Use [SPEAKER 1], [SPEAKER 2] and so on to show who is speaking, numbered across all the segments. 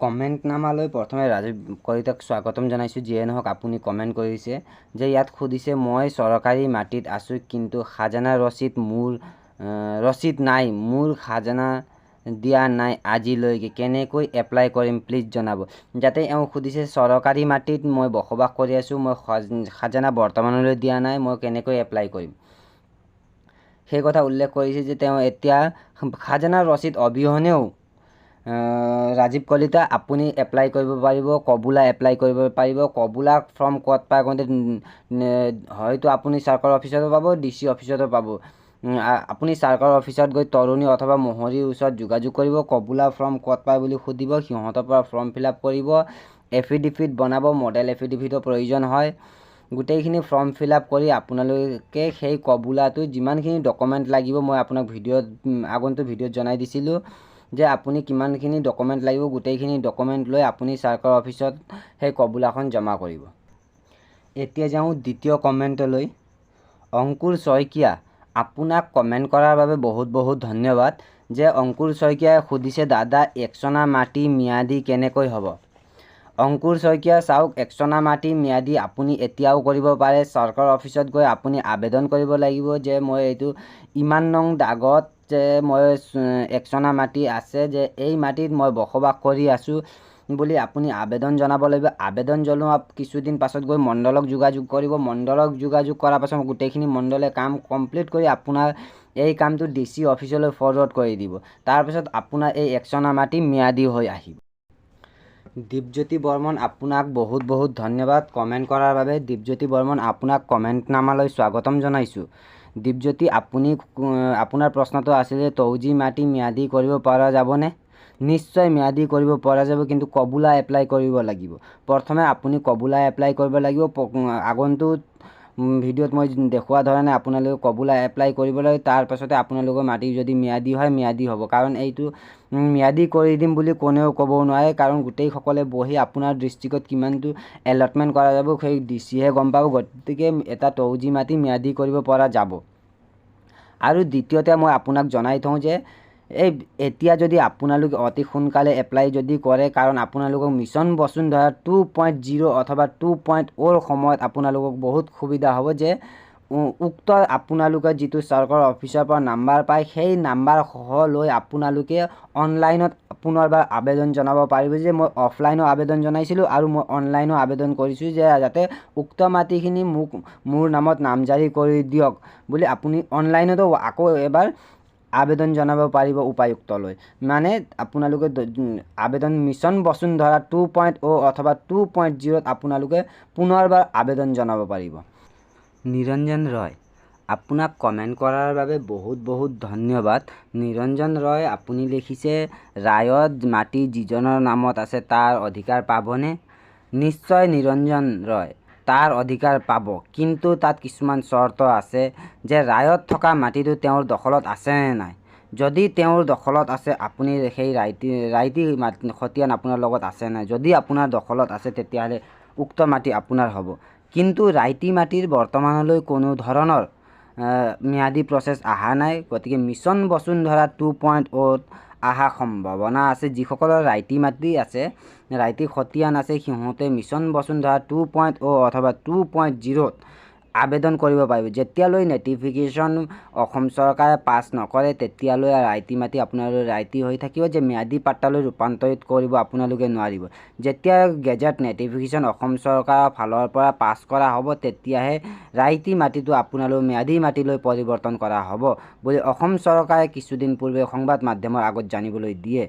[SPEAKER 1] Comment নামালৈ প্ৰথমে ৰাজীৱ কলিতাক স্বাগতম জনাইছোঁ। যিয়ে নহওক আপুনি কমেণ্ট কৰিছে যে ইয়াত সুধিছে মই চৰকাৰী মাটিত আছোঁ কিন্তু খাজানা ৰচিদ নাই, মোৰ খাজানা দিয়া নাই আজিলৈকে, কেনেকৈ এপ্লাই কৰিম প্লিজ জনাব। যাতে এওঁ সুধিছে চৰকাৰী মাটিত মই বসবাস কৰি আছোঁ, মই খাজানা বৰ্তমানলৈ দিয়া নাই, মই কেনেকৈ এপ্লাই কৰিম সেই কথা উল্লেখ কৰিছে যে তেওঁ এতিয়া খাজানা ৰচিদ অবিহনেও ৰাজীৱ কলিতা আপুনি এপ্লাই কৰিব পাৰিব, কবুলা এপ্লাই কৰিব পাৰিব। কবুলা ফৰ্ম ক'ত পায় কওঁতে হয়তো আপুনি চাৰ্কল অফিচতো পাব, DC অফিচতো পাব। আপুনি চাৰ্কল অফিচত গৈ তৰুণী অথবা মহৰীৰ ওচৰত যোগাযোগ কৰিব। কবুলা ফৰ্ম ক'ত পায় বুলি সুধিব, সিহঁতৰ পৰা ফৰ্ম ফিল আপ কৰিব, এফিডেভিট বনাব, মডেল এফিডেভিটৰ প্ৰয়োজন হয়। গোটেইখিনি ফৰ্ম ফিল আপ কৰি আপোনালোকে সেই কবুলাটো যিমানখিনি ডকুমেণ্ট লাগিব মই আপোনাক আগন্তুক ভিডিঅ'ত জনাই দিছিলোঁ যে আপুনি কিমানখিনি ডকুমেণ্ট লাগিব। গোটেইখিনি ডকুমেণ্ট লৈ আপুনি চাৰ্কল অফিচত সেই কবুলাখন জমা কৰিব। এতিয়া যাওঁ দ্বিতীয় কমেণ্টলৈ। অংকুৰ শইকীয়া, আপোনাক কমেণ্ট কৰাৰ বাবে বহুত বহুত ধন্যবাদ। যে অংকুৰ শইকীয়াই সুধিছে দাদা একচনা মাটি ম্যাদী কেনেকৈ হ'ব। অংকুৰ শইকীয়া চাওক, একচনা মাটি ম্যাদী আপুনি এতিয়াও কৰিব পাৰে। চাৰ্কল অফিচত গৈ আপুনি আবেদন কৰিব লাগিব যে মই এইটো ইমান নং দাগত যে মই একচনা মাটি আছে, যে এই মাটিত মই বসবাস কৰি আছোঁ বুলি আপুনি আবেদন জনাব লাগিব। আবেদন জনোৱা কিছুদিন পাছত গৈ মণ্ডলক যোগাযোগ কৰিব। মণ্ডলক যোগাযোগ কৰাৰ পাছত গোটেইখিনি মণ্ডলে কাম কমপ্লিট কৰি আপোনাৰ এই কামটো DC অফিচলৈ ফৰৱাৰ্ড কৰি দিব। তাৰপিছত আপোনাৰ এই একচনা মাটি ম্যাদী হৈ আহিব। দীপজ্যোতি বৰ্মন, আপোনাক বহুত বহুত ধন্যবাদ কমেণ্ট কৰাৰ বাবে। দীপজ্যোতি বৰ্মন, আপোনাক কমেণ্ট নামালৈ স্বাগতম জনাইছোঁ। দীপজ্যোতি, আপোনাৰ প্ৰশ্নটো আছিল যে তৌজি মাটি ম্যাদী কৰিব পৰা যাবনে? নিশ্চয় ম্যাদী কৰিব পৰা যাব, কিন্তু কবুলা এপ্লাই কৰিব লাগিব। প্ৰথমে আপুনি কবুলা এপ্লাই কৰিব লাগিব। আগন্তুক ভিডিঅ'ত মই দেখুওৱা ধৰণে আপোনালোকে কবুলা এপ্লাই কৰিব লাগে। তাৰপাছতে আপোনালোকৰ মাটি যদি ম্যাদী হয় ম্যাদী হ'ব। কাৰণ এইটো ম্যাদী কৰি দিম বুলি কোনেও ক'ব নোৱাৰে, কাৰণ গোটেইসকলে বহি আপোনাৰ ডিষ্ট্ৰিক্টত কিমানটো এলটমেণ্ট কৰা যাব সেই DCহে গম পাব। গতিকে এটা তৌজি মাটি ম্যাদী কৰিব পৰা যাব। আৰু দ্বিতীয়তে মই আপোনাক জনাই থওঁ যে এতিয়া যদি আপোনালোকে অতি সোনকালে এপ্লাই যদি কৰে, কাৰণ আপোনালোকক মিছন বসুন্ধৰা 2.0 অথবা 2.0ৰ সময়ত আপোনালোকক বহুত সুবিধা হ'ব যে উক্ত আপোনালোকে যিটো চাৰ্কল অফিচৰ পৰা নাম্বাৰ পায় সেই নাম্বাৰ সহ লৈ আপোনালোকে অনলাইনত পুনৰবাৰ আবেদন জনাব পাৰিব যে মই অফলাইনো আবেদন জনাইছিলোঁ আৰু মই অনলাইনো আবেদন কৰিছোঁ, যে যাতে উক্ত মাটিখিনি মোৰ নামত নামজাৰি কৰি দিয়ক বুলি আপুনি অনলাইনতো আকৌ এবাৰ আবেদন জনাব পাৰিব উপায়ুক্তলৈ। মানে আপোনালোকে আবেদন মিছন বসুন্ধৰা 2.0 অথবা 2.0ত আপোনালোকে পুনৰবাৰ আবেদন জনাব পাৰিব। নিৰঞ্জন ৰয়, আপোনাক কমেণ্ট কৰাৰ বাবে বহুত বহুত ধন্যবাদ। নিৰঞ্জন ৰয়, আপুনি লিখিছে ৰায়ত মাটি যিজনৰ নামত আছে তাৰ অধিকাৰ পাবনে? নিশ্চয় নিৰঞ্জন ৰয়, তাৰ অধিকাৰ পাব, কিন্তু তাত কিছুমান চৰ্ত আছে যে ৰায়ত থকা মাটিটো তেওঁৰ দখলত আছে নে নাই। যদি তেওঁৰ দখলত আছে আপুনি সেই ৰাইটি খতিয়ান আপোনাৰ লগত আছে নাই। যদি আপোনাৰ দখলত আছে তেতিয়াহ'লে উক্ত মাটি আপোনাৰ হ'ব। কিন্তু ৰাইটি মাটিৰ বৰ্তমানলৈ কোনো ধৰণৰ ম্যাদী প্ৰচেছ অহা নাই। গতিকে মিছন বসুন্ধৰা 2.0ত অহা সম্ভাৱনা আছে। যিসকলৰ ৰাইটি মাটি আছে, ৰাইটি খতিয়ান আছে, সিহঁতে মিছন বসুন্ধৰা 2.0 অথবা 2.0ত আবেদন কৰিব পাৰিব। যেতিয়ালৈ নটিফিকেশ্যন অসম চৰকাৰে পাছ নকৰে তেতিয়ালৈ ৰাইটি মাটি আপোনালোকৰ ৰাইটি হৈ থাকিব, যে ম্যাদী পাট্টালৈ ৰূপান্তৰিত কৰিব আপোনালোকে নোৱাৰিব। যেতিয়া গেজেট নটিফিকেশ্যন অসম চৰকাৰৰ ফালৰ পৰা পাছ কৰা হ'ব তেতিয়াহে ৰাইটি মাটিটো আপোনালোকৰ ম্যাদী মাটিলৈ পৰিৱৰ্তন কৰা হ'ব বুলি অসম চৰকাৰে কিছুদিন পূৰ্বে সংবাদ মাধ্যমৰ আগত জানিবলৈ দিয়ে।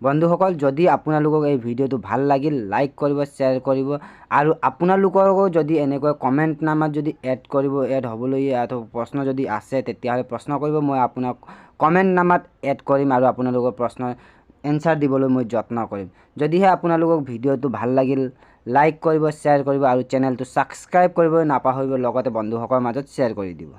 [SPEAKER 1] বন্ধুসকল, যদি আপোনালোকক এই ভিডিঅ'টো ভাল লাগিল লাইক কৰিব, শ্বেয়াৰ কৰিব, আৰু আপোনালোকৰো যদি এনেকৈ কমেণ্ট নামাত যদি এড হ'বলৈ প্ৰশ্ন যদি আছে তেতিয়াহ'লে প্ৰশ্ন কৰিব। মই আপোনাক কমেণ্ট নামাত এড কৰিম আৰু আপোনালোকৰ প্ৰশ্নৰ এনচাৰ দিবলৈ মই যত্ন কৰিম। যদিহে আপোনালোকক ভিডিঅ'টো ভাল লাগিল লাইক কৰিব, শ্বেয়াৰ কৰিব আৰু চেনেলটো ছাবস্ক্ৰাইব কৰিবলৈ নাপাহৰিব, লগতে বন্ধুসকলৰ মাজত শ্বেয়াৰ কৰি দিব।